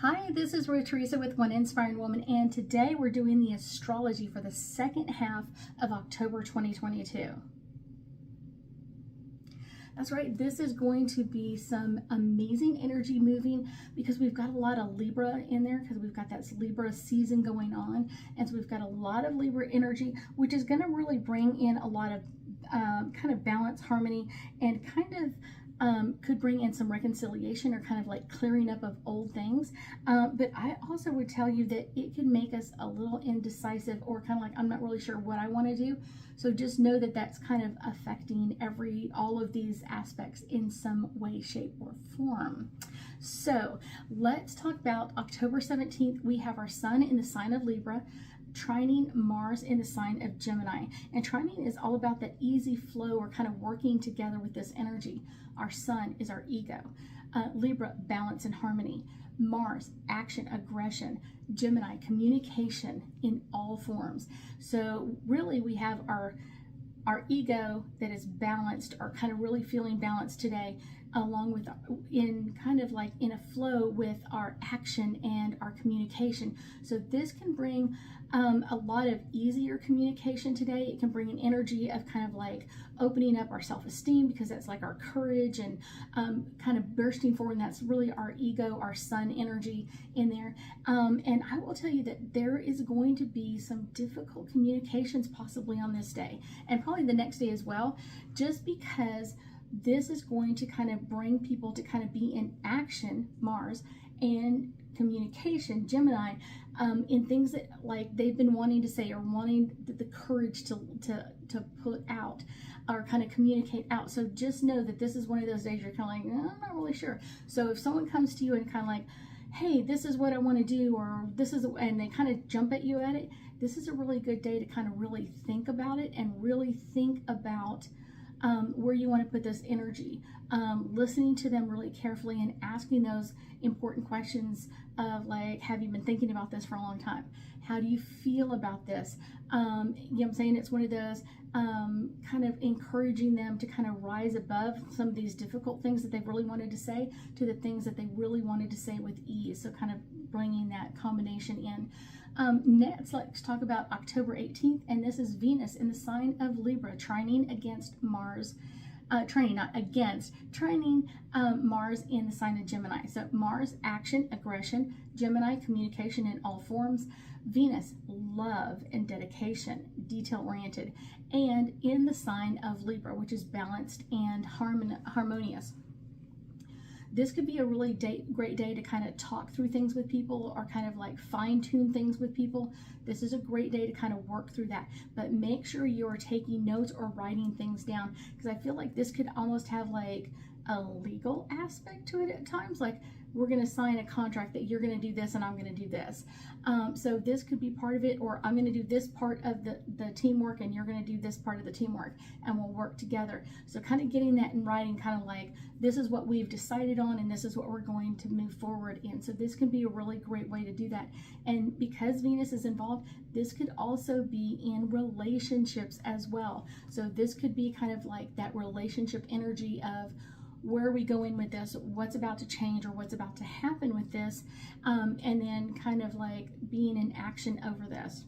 Hi, this is Ruth Theresa with One Inspiring Woman, and today we're doing the astrology for the second half of October 2022. That's right, this is going to be some amazing energy moving because we've got a lot of Libra in there because we've got that Libra season going on. And so we've got a lot of Libra energy, which is going to really bring in a lot of kind of balance, harmony, and kind of could bring in some reconciliation or kind of like clearing up of old things. But I also would tell you that it could make us a little indecisive or kind of like, I'm not really sure what I want to do. So just know that that's kind of affecting all of these aspects in some way, shape, or form. So let's talk about October 17th. We have our sun in the sign of Libra, trining Mars in the sign of Gemini. And trining is all about that easy flow or kind of working together with this energy. Our sun is our ego. Libra, balance and harmony. Mars, action, aggression. Gemini, communication in all forms. So really we have our ego that is balanced, or kind of really feeling balanced today, along with in kind of like in a flow with our action and our communication. So this can bring a lot of easier communication today. It can bring an energy of kind of like opening up our self-esteem, because that's like our courage and kind of bursting forward, and that's really our ego, our sun energy in there. And I will tell you that there is going to be some difficult communications possibly on this day, and probably the next day as well, just because this is going to kind of bring people to kind of be in action, Mars, and communication, Gemini, in things that like they've been wanting to say or wanting the courage to put out or kind of communicate out. So just know that this is one of those days you're kind of like, I'm not really sure. So if someone comes to you and kind of like, hey, this is what I want to do, or this is, and they kind of jump at you at it, this is a really good day to kind of really think about it and really think about where you want to put this energy, listening to them really carefully and asking those important questions of like, have you been thinking about this for a long time? How do you feel about this? You know what I'm saying? It's one of those kind of encouraging them to kind of rise above some of these difficult things that they've really wanted to say to the things that they really wanted to say with ease. So kind of bringing that combination in. Next, let's talk about October 18th, and this is Venus in the sign of Libra, trining against Mars, trining Mars in the sign of Gemini. So Mars, action, aggression. Gemini, communication in all forms. Venus, love and dedication, detail-oriented. And in the sign of Libra, which is balanced and harmonious. This could be a really great day to kind of talk through things with people or kind of like fine-tune things with people. This is a great day to kind of work through that. But make sure you're taking notes or writing things down, because I feel like this could almost have like a legal aspect to it at times. Like, we're going to sign a contract that you're going to do this and I'm going to do this. So this could be part of it, or I'm going to do this part of the teamwork and you're going to do this part of the teamwork, and we'll work together. So kind of getting that in writing, kind of like, this is what we've decided on and this is what we're going to move forward in. So this can be a really great way to do that. And because Venus is involved, this could also be in relationships as well. So this could be kind of like that relationship energy of, where are we going with this? What's about to change or what's about to happen with this? And then kind of like being in action over this.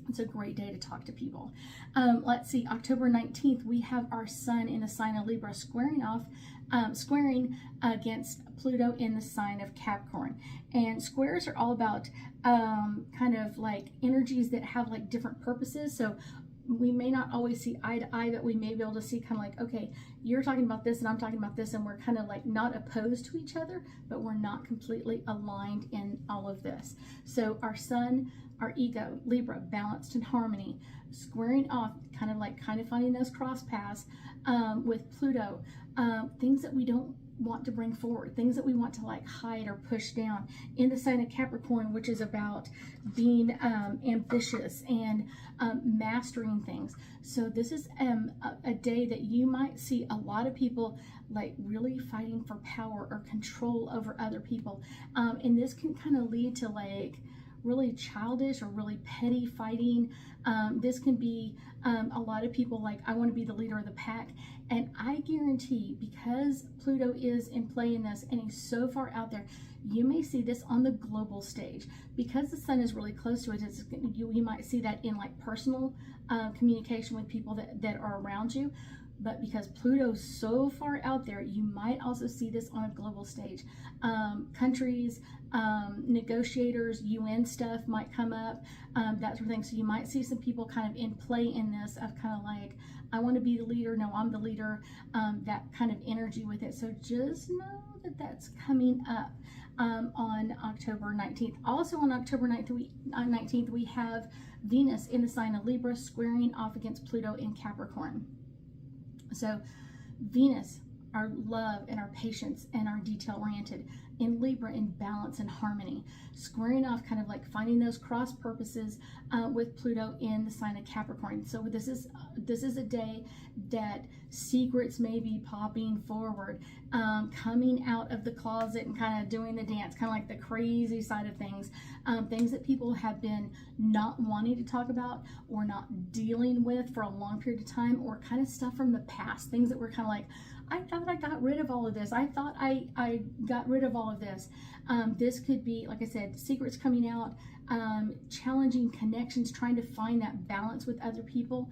It's a great day to talk to people. Let's see, October 19th, we have our sun in the sign of Libra squaring against Pluto in the sign of Capricorn. And squares are all about kind of like energies that have like different purposes. So we may not always see eye to eye, but we may be able to see kind of like, okay, you're talking about this and I'm talking about this, and we're kind of like not opposed to each other, but we're not completely aligned in all of this. So our sun, our ego, Libra, balanced in harmony, squaring off, kind of finding those cross paths with Pluto, things that we don't want to bring forward, things that we want to like hide or push down, in the sign of Capricorn, which is about being ambitious and mastering things. So this is a day that you might see a lot of people like really fighting for power or control over other people, and this can kind of lead to like really childish or really petty fighting. This can be a lot of people like, I want to be the leader of the pack. And I guarantee, because Pluto is in play in this and he's so far out there, you may see this on the global stage. Because the sun is really close to it, you might see that in like personal communication with people that are around you. But because Pluto's so far out there, you might also see this on a global stage. Countries, negotiators, UN stuff might come up, that sort of thing. So you might see some people kind of in play in this of kind of like, I want to be the leader, no, I'm the leader, that kind of energy with it. So just know that that's coming up on October 19th. Also on October 19th, we have Venus in the sign of Libra squaring off against Pluto in Capricorn. So Venus, our love and our patience and our detail-oriented, in Libra in balance and harmony, squaring off, kind of like finding those cross purposes with Pluto in the sign of Capricorn. So this is a day that secrets may be popping forward, coming out of the closet and kind of doing the dance, kind of like the crazy side of things, things that people have been not wanting to talk about or not dealing with for a long period of time, or kind of stuff from the past, things that were kind of like, I thought I got rid of all of this. I thought I got rid of all of this. This could be, like I said, secrets coming out, challenging connections, trying to find that balance with other people,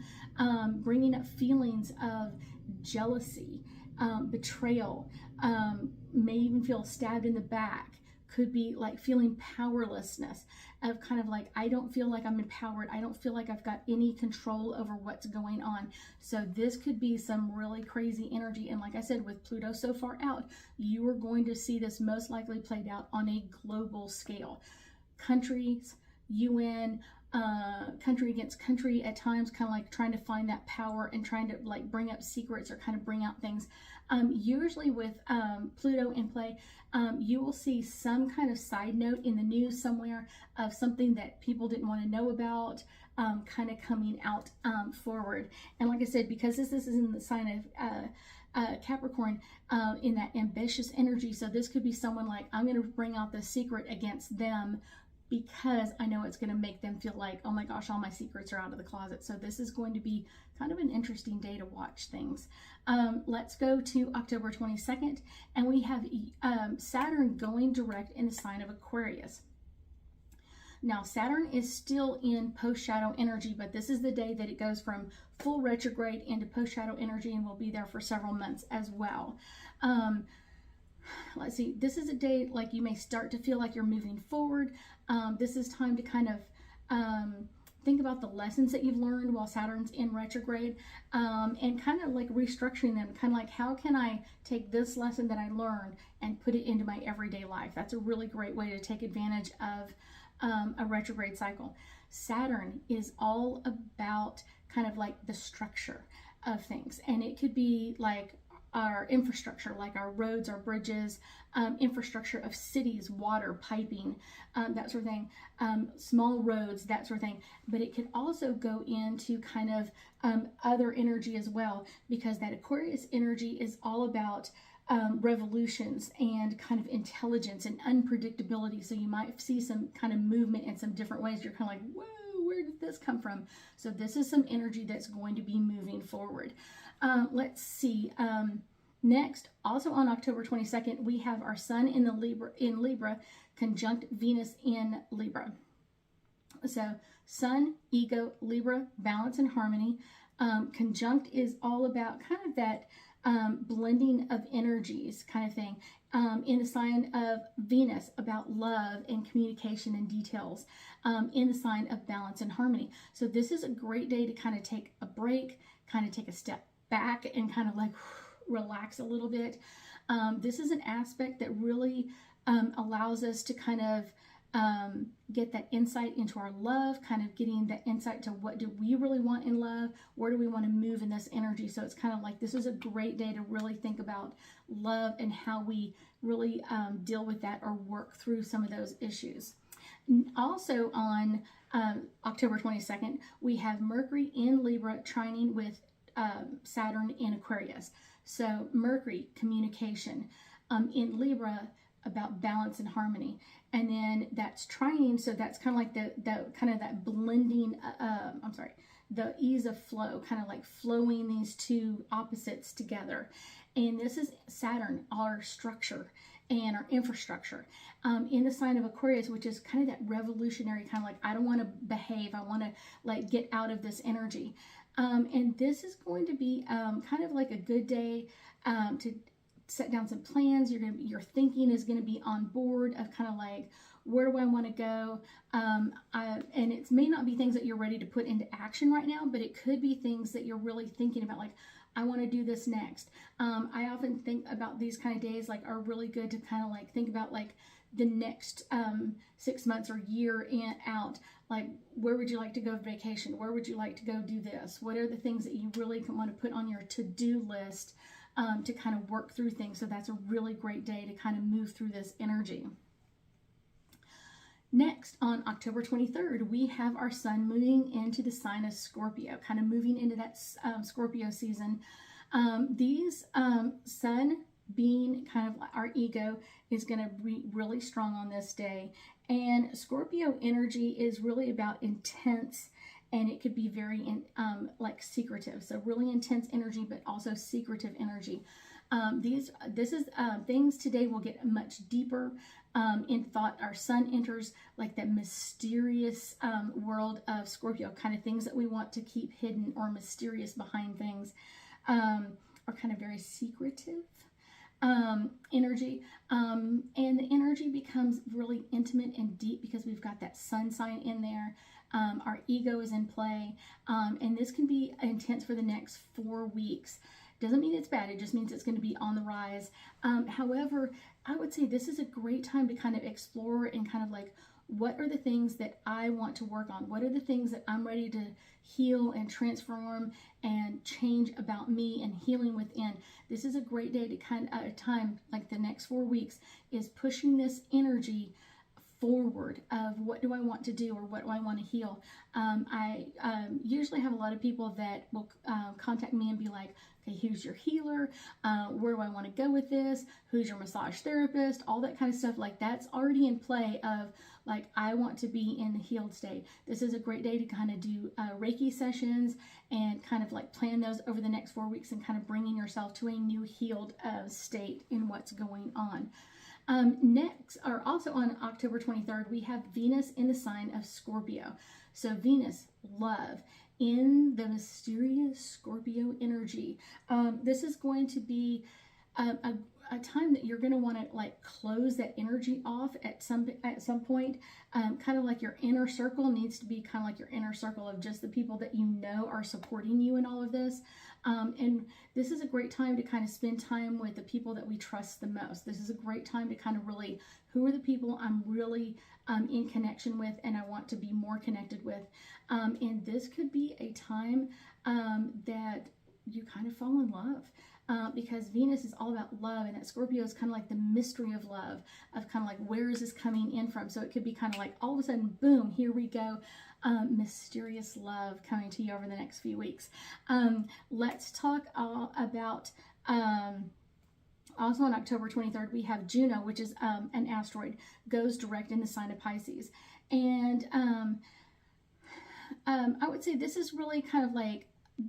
bringing up feelings of jealousy, betrayal, may even feel stabbed in the back. Could be like feeling powerlessness, of kind of like, I don't feel like I'm empowered. I don't feel like I've got any control over what's going on. So this could be some really crazy energy. And like I said, with Pluto so far out, you are going to see this most likely played out on a global scale. Countries, UN, country against country at times, kind of like trying to find that power and trying to like bring up secrets or kind of bring out things. Usually with Pluto in play, you will see some kind of side note in the news somewhere of something that people didn't want to know about, kind of coming out forward. And like I said, because this is in the sign of Capricorn, in that ambitious energy, so this could be someone like, I'm going to bring out the secret against them because I know it's going to make them feel like, oh my gosh, all my secrets are out of the closet. So this is going to be kind of an interesting day to watch things. Let's go to October 22nd, and we have Saturn going direct in the sign of Aquarius. Now, Saturn is still in post-shadow energy, but this is the day that it goes from full retrograde into post-shadow energy, and will be there for several months as well. Let's see, this is a day like you may start to feel like you're moving forward. This is time to kind of think about the lessons that you've learned while Saturn's in retrograde, and kind of like restructuring them, kind of like, how can I take this lesson that I learned and put it into my everyday life? That's a really great way to take advantage of a retrograde cycle. Saturn is all about kind of like the structure of things, and it could be like our infrastructure, like our roads, our bridges, infrastructure of cities, water, piping, that sort of thing, small roads, that sort of thing. But it could also go into kind of other energy as well, because that Aquarius energy is all about revolutions and kind of intelligence and unpredictability. So you might see some kind of movement in some different ways. You're kind of like, whoa, where did this come from? So this is some energy that's going to be moving forward. Let's see. Next, also on October 22nd, we have our Sun in Libra conjunct Venus in Libra. So Sun, ego, Libra, balance and harmony. Conjunct is all about kind of that blending of energies kind of thing. In the sign of Venus, about love and communication and details. In the sign of balance and harmony. So this is a great day to kind of take a break, kind of take a step back and kind of like relax a little bit. This is an aspect that really allows us to kind of get that insight into our love, kind of getting that insight to what do we really want in love, where do we want to move in this energy. So it's kind of like, this is a great day to really think about love and how we really deal with that or work through some of those issues. Also on October 22nd, we have Mercury in Libra trining with Saturn in Aquarius. So Mercury, communication. In Libra, about balance and harmony. And then that's trine, so that's kind of like the kind of that blending, the ease of flow, kind of like flowing these two opposites together. And this is Saturn, our structure and our infrastructure, in the sign of Aquarius, which is kind of that revolutionary, kind of like, I don't want to behave, I want to like get out of this energy. And this is going to be kind of like a good day to set down some plans. Your thinking is going to be on board of kind of like, where do I want to go? And it may not be things that you're ready to put into action right now, but it could be things that you're really thinking about, like, I want to do this next. I often think about these kind of days like are really good to kind of like think about like the next 6 months or year in out. Like, where would you like to go vacation? Where would you like to go do this? What are the things that you really want to put on your to-do list to kind of work through things? So that's a really great day to kind of move through this energy. Next, on October 23rd, we have our sun moving into the sign of Scorpio, kind of moving into that Scorpio season. These sun being kind of our ego is going to be really strong on this day. And Scorpio energy is really about intense, and it could be very like secretive. So really intense energy, but also secretive energy. Things today will get much deeper in thought. Our sun enters like that mysterious world of Scorpio, kind of things that we want to keep hidden or mysterious behind things, are kind of very secretive energy. And the energy becomes really intimate and deep because we've got that sun sign in there. Our ego is in play. And this can be intense for the next 4 weeks. Doesn't mean it's bad, it just means it's going to be on the rise. However, I would say this is a great time to kind of explore and kind of like, what are the things that I want to work on? What are the things that I'm ready to heal and transform and change about me and healing within? This is a great day to kind of time, like the next 4 weeks, is pushing this energy forward of what do I want to do or what do I want to heal. I usually have a lot of people that will contact me and be like, okay, who's your healer? Where do I want to go with this? Who's your massage therapist? All that kind of stuff. Like, that's already in play of like, I want to be in the healed state. This is a great day to kind of do Reiki sessions and kind of like plan those over the next 4 weeks and kind of bringing yourself to a new healed state in what's going on. Next, or also on October 23rd, we have Venus in the sign of Scorpio. So Venus, love, in the mysterious Scorpio energy. This is going to be a time that you're going to want to like close that energy off at some point. Kind of like your inner circle needs to be kind of like your inner circle of just the people that you know are supporting you in all of this. And this is a great time to kind of spend time with the people that we trust the most. This is a great time to kind of really, who are the people I'm really in connection with and I want to be more connected with. And this could be a time that you kind of fall in love. Because Venus is all about love, and that Scorpio is kind of like the mystery of love, of kind of like, where is this coming in from? So it could be kind of like, all of a sudden, boom, here we go. Mysterious love coming to you over the next few weeks. Let's talk about, also on October 23rd, we have Juno, which is an asteroid, goes direct in the sign of Pisces. And I would say this is really kind of like,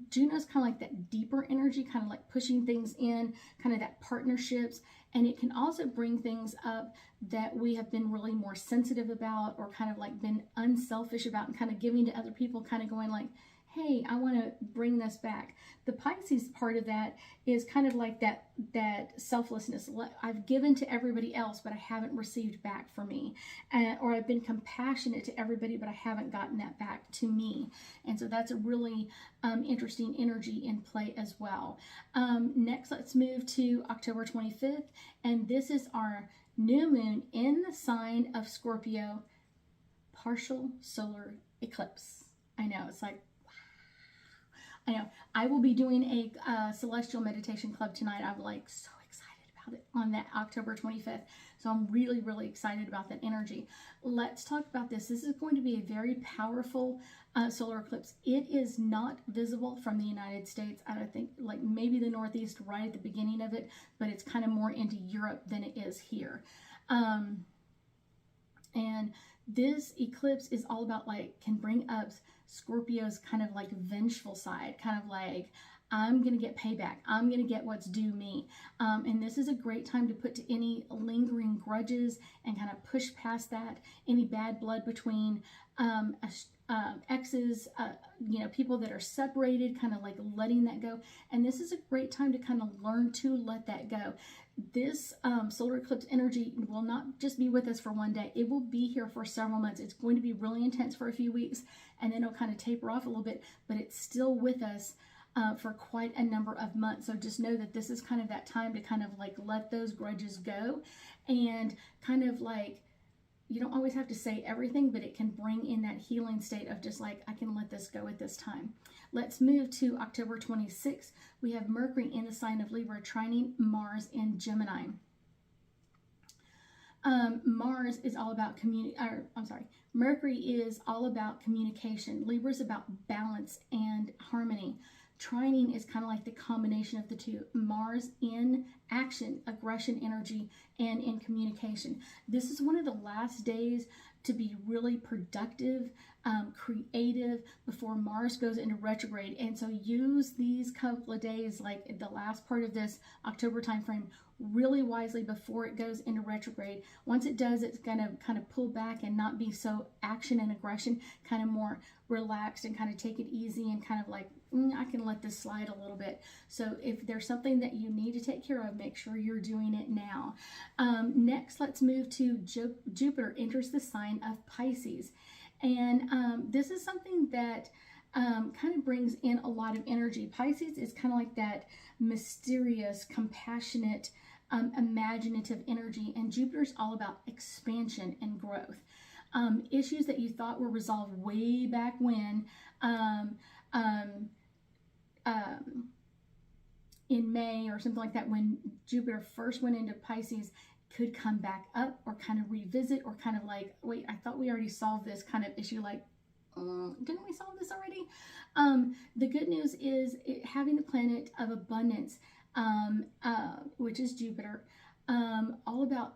Juno's kind of like that deeper energy, kind of like pushing things in, kind of that partnerships. And it can also bring things up that we have been really more sensitive about, or kind of like been unselfish about, and kind of giving to other people, kind of going like, hey, I want to bring this back. The Pisces part of that is kind of like that selflessness. I've given to everybody else, but I haven't received back for me. Or I've been compassionate to everybody, but I haven't gotten that back to me. And so that's a really interesting energy in play as well. Next, let's move to October 25th. And this is our new moon in the sign of Scorpio, partial solar eclipse. I know, it's like, I know. I will be doing a celestial meditation club tonight. I'm like so excited about it on that October 25th. So I'm really, really excited about that energy. Let's talk about this. This is going to be a very powerful solar eclipse. It is not visible from the United States. I think like maybe the Northeast right at the beginning of it, but it's kind of more into Europe than it is here. And this eclipse is all about, like, can bring up Scorpio's kind of like vengeful side, kind of like, I'm going to get payback. I'm going to get what's due me. And this is a great time to put to any lingering grudges and kind of push past that, any bad blood between exes, people that are separated, kind of like letting that go. And this is a great time to kind of learn to let that go. This solar eclipse energy will not just be with us for one day. It will be here for several months. It's going to be really intense for a few weeks, and then it'll kind of taper off a little bit, but it's still with us for quite a number of months. So just know that this is kind of that time to kind of like let those grudges go, and kind of like, you don't always have to say everything, but it can bring in that healing state of just like, I can let this go at this time. Let's move to October 26th. We have Mercury in the sign of Libra trining Mars in Gemini. Mars is all about Mercury is all about communication. Libra is about balance and harmony. Trining is kind of like the combination of the two. Mars in action, aggression energy, and in communication. This is one of the last days to be really productive, creative before Mars goes into retrograde. And so use these couple of days, like the last part of this October timeframe, really wisely before it goes into retrograde. Once it does, it's going to kind of pull back and not be so action and aggression, kind of more relaxed and kind of take it easy and kind of like, I can let this slide a little bit. So if there's something that you need to take care of, make sure you're doing it now. Next, let's move to Jupiter enters the sign of Pisces. And this is something that kind of brings in a lot of energy. Pisces is kind of like that mysterious, compassionate, imaginative energy, and Jupiter's all about expansion and growth. Issues that you thought were resolved way back when, in May or something like that, when Jupiter first went into Pisces, could come back up or kind of revisit, or kind of like, wait, I thought we already solved this kind of issue, like, didn't we solve this already? The good news is having the planet of abundance, which is Jupiter, all about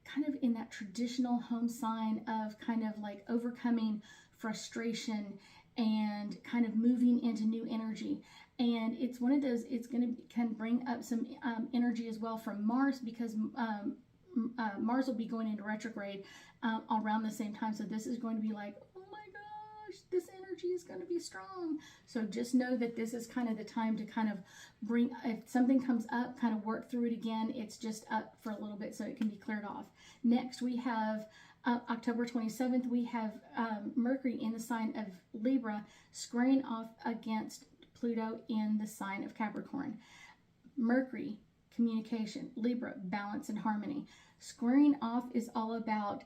kind of in that traditional home sign of kind of like overcoming frustration and kind of moving into new energy. And it's one of those, it's going to can bring up some energy as well from Mars, because Mars will be going into retrograde around the same time. So this is going to be like, oh my gosh, this energy is going to be strong. So just know that this is kind of the time to kind of bring, if something comes up, kind of work through it again. It's just up for a little bit so it can be cleared off. Next, we have October 27th, we have Mercury in the sign of Libra squaring off against Pluto in the sign of Capricorn. Mercury, communication. Libra, balance and harmony. Squaring off is all about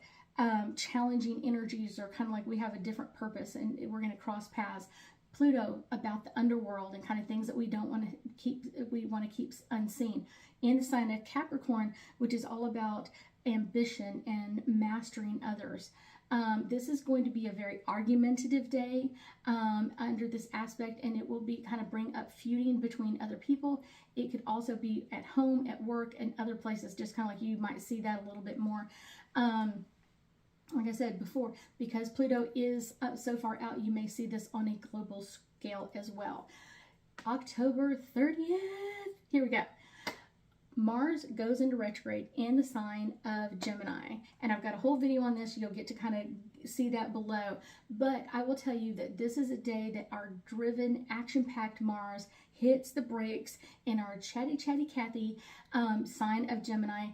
challenging energies, or kind of like we have a different purpose and we're going to cross paths. Pluto, about the underworld and kind of things that we don't want to keep, we want to keep unseen. In the sign of Capricorn, which is all about ambition and mastering others. This is going to be a very argumentative day under this aspect, and it will be kind of bring up feuding between other people. It could also be at home, at work, and other places, just kind of like you might see that a little bit more. Like I said before, because Pluto is so far out, you may see this on a global scale as well. October 30th, here we go. Mars goes into retrograde in the sign of Gemini, and I've got a whole video on this. You'll get to kind of see that below, but I will tell you that this is a day that our driven, action-packed Mars hits the brakes in our chatty Cathy sign of Gemini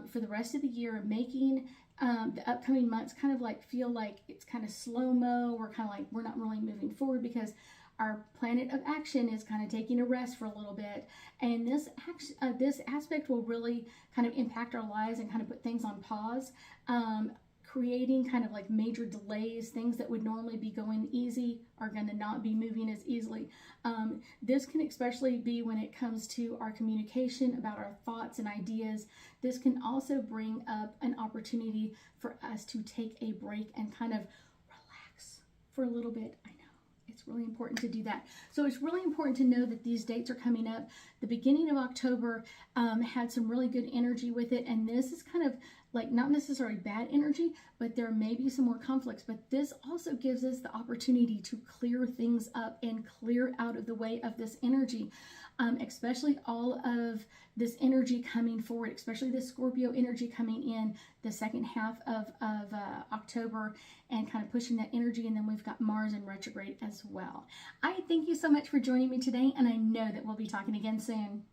for the rest of the year, making the upcoming months kind of like feel like it's kind of slow-mo. We're kind of like, we're not really moving forward because our planet of action is kind of taking a rest for a little bit, and this aspect will really kind of impact our lives and kind of put things on pause, creating kind of like major delays. Things that would normally be going easy are going to not be moving as easily. This can especially be when it comes to our communication about our thoughts and ideas. This can also bring up an opportunity for us to take a break and kind of relax for a little bit. I know. It's really important to do that. So it's really important to know that these dates are coming up. The beginning of October had some really good energy with it, and this is kind of like not necessarily bad energy, but there may be some more conflicts. But this also gives us the opportunity to clear things up and clear out of the way of this energy, especially all of this energy coming forward, especially the Scorpio energy coming in the second half of October and kind of pushing that energy. And then we've got Mars in retrograde as well. I thank you so much for joining me today, and I know that we'll be talking again soon.